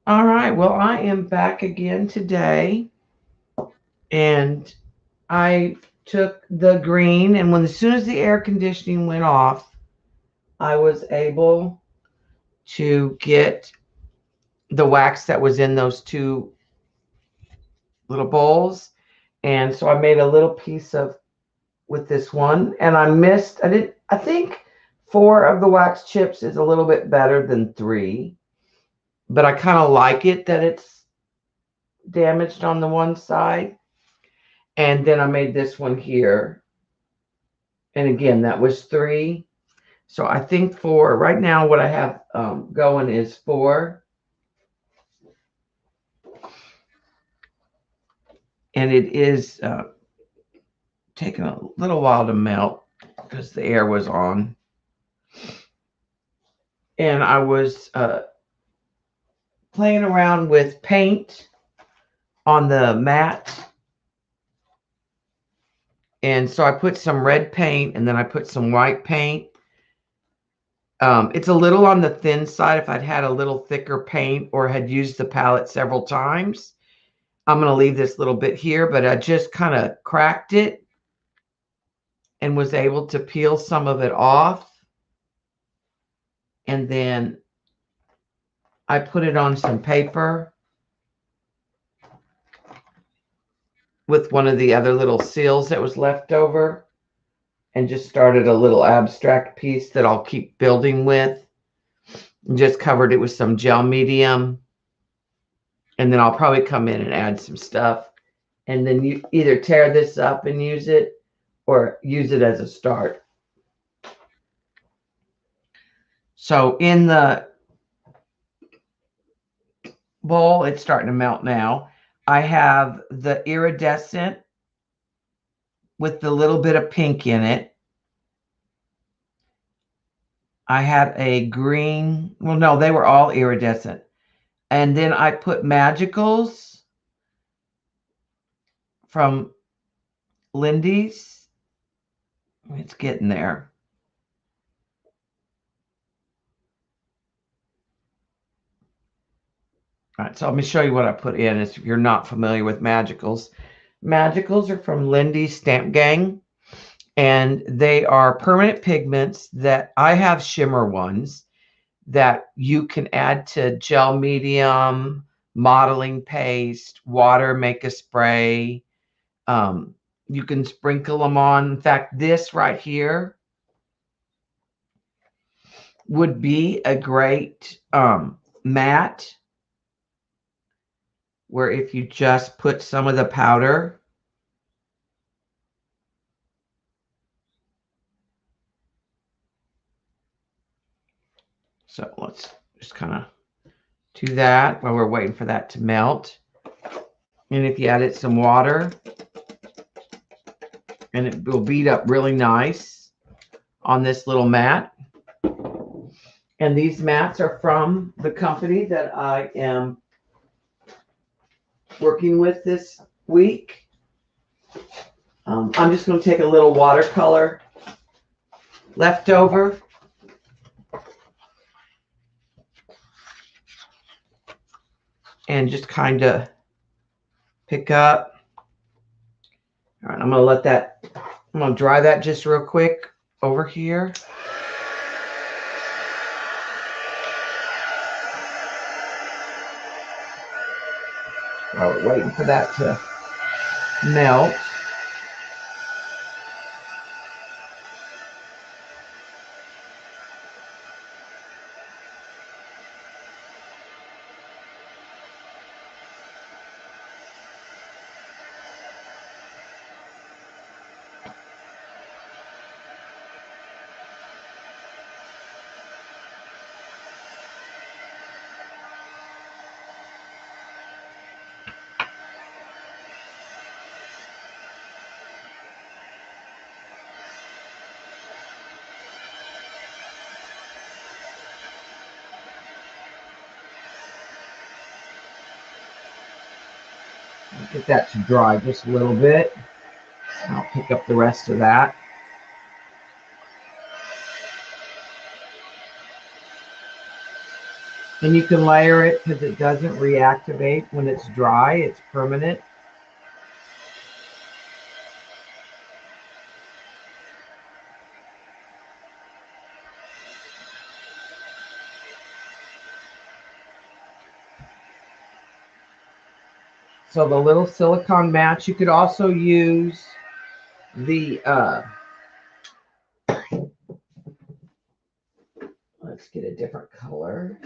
All right, well, I am back again today, and I took the green, and as soon as the air conditioning went off, I was able to get the wax that was in those two little bowls. And so I made a little piece of with this one, and I think 4 of the wax chips is a little bit better than 3, but I kind of like it that it's damaged on the one side. And then I made this one here. And again, that was 3. So I think 4. Right now, what I have going is 4. And it is taking a little while to melt because the air was on. And I was playing around with paint on the mat. And so I put some red paint and then I put some white paint. It's a little on the thin side. If I'd had a little thicker paint or had used the palette several times, I'm going to leave this little bit here, but I just kind of cracked it and was able to peel some of it off. And then I put it on some paper with one of the other little seals that was left over and just started a little abstract piece that I'll keep building with. And just covered it with some gel medium. And then I'll probably come in and add some stuff. And then you either tear this up and use it or use it as a start. So in the bowl, it's starting to melt now. I have the iridescent with the little bit of pink in it. I had a green. Well, no, they were all iridescent. And then I put Magicals from Lindy's. It's getting there. All right, so let me show you what I put in if you're not familiar with Magicals. Magicals are from Lindy's Stamp Gang, and they are permanent pigments that I have shimmer ones that you can add to gel medium, modeling paste, water, make a spray. You can sprinkle them on. In fact, this right here would be a great matte where if you just put some of the powder so let's just kind of do that while we're waiting for that to melt. And if you added some water, and it will bead up really nice on this little mat. And these mats are from the company that I am working with this week. I'm just going to take a little watercolor leftover and just kind of pick up. All right, I'm going to let that, I'm going to dry that just real quick over here. While we're waiting for that to melt. Get that to dry just a little bit. I'll pick up the rest of that. And you can layer it because it doesn't reactivate when it's dry. It's permanent. So the little silicone mats, you could also use the, let's get a different color.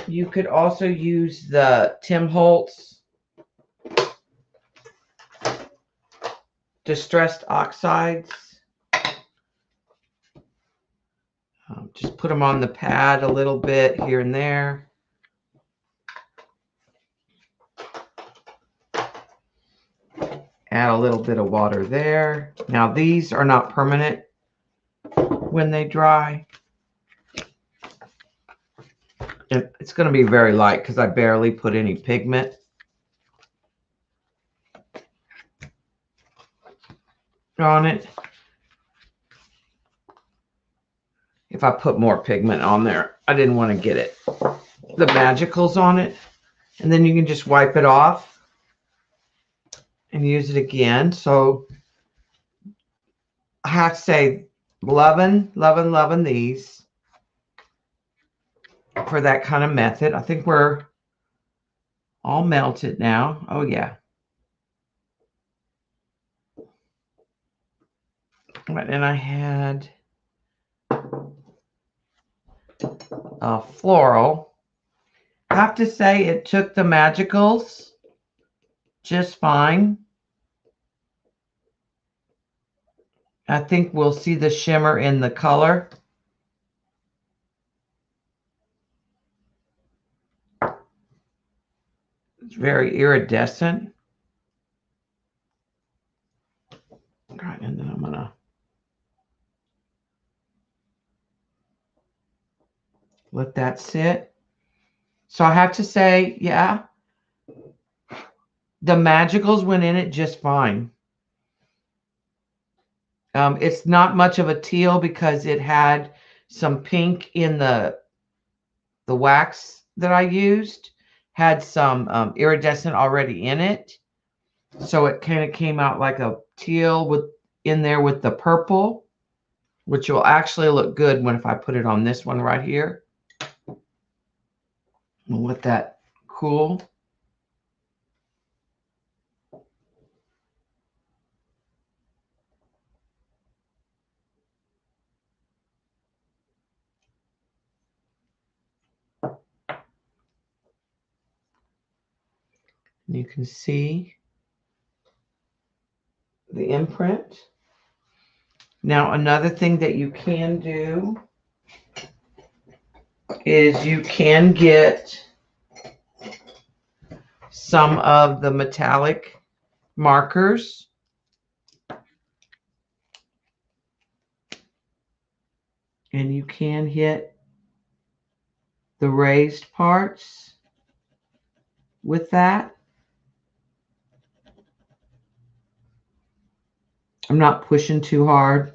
You could also use the Tim Holtz Distressed Oxides. Just put them on the pad a little bit here and there. Add a little bit of water there. Now these are not permanent when they dry. It's going to be very light because I barely put any pigment. On it. If I put more pigment on there, I didn't want to get it. The Magicals on it. And then you can just wipe it off and use it again. So I have to say, loving these for that kind of method. I think we're all melted now. Oh yeah. And I had a floral. I have to say it took the Magicals just fine. I think we'll see the shimmer in the color. It's very iridescent. Right, and then I'm gonna let that sit. So I have to say, yeah, the Magicals went in it just fine. It's not much of a teal because it had some pink in the wax that I used. Had some iridescent already in it. So it kind of came out like a teal with in there with the purple, which will actually look good when if I put it on this one right here. We'll let that cool. You can see the imprint. Now, another thing that you can do is you can get some of the metallic markers. And you can hit the raised parts with that. I'm not pushing too hard.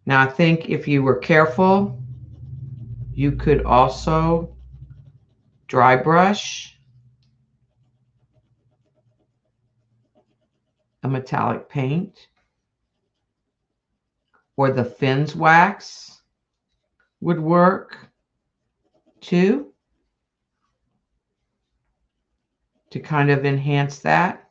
Now, I think if you were careful, you could also dry brush a metallic paint, or the Fins wax would work too, to kind of enhance that.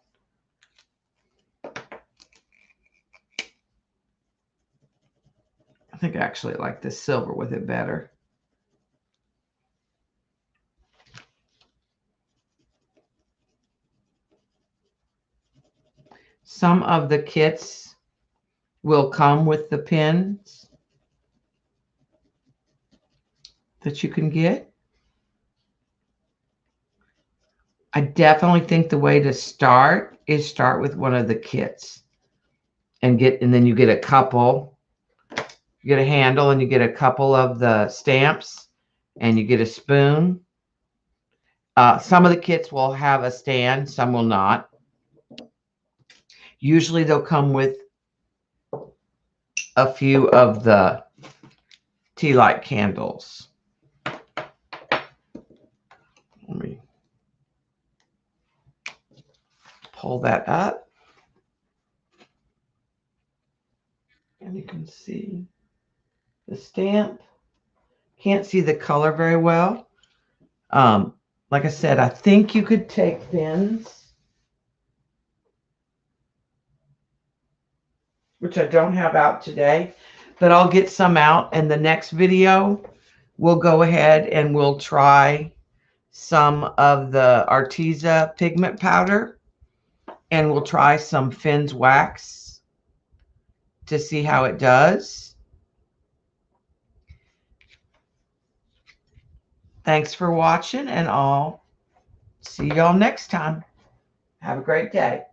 I think I actually like the silver with it better. Some of the kits will come with the pins that you can get. I definitely think the way to start is start with one of the kits and then you get a couple. You get a handle and you get a couple of the stamps and you get a spoon Some of the kits will have a stand, some will not. Usually they'll come with a few of the tea light candles. Let me pull that up. And you can see the stamp. Can't see the color very well. Like I said, I think you could take pins, which I don't have out today, but I'll get some out. And the next video, we'll go ahead and we'll try some of the Arteza pigment powder, and we'll try some Finn's wax to see how it does. Thanks for watching, and I'll see y'all next time. Have a great day.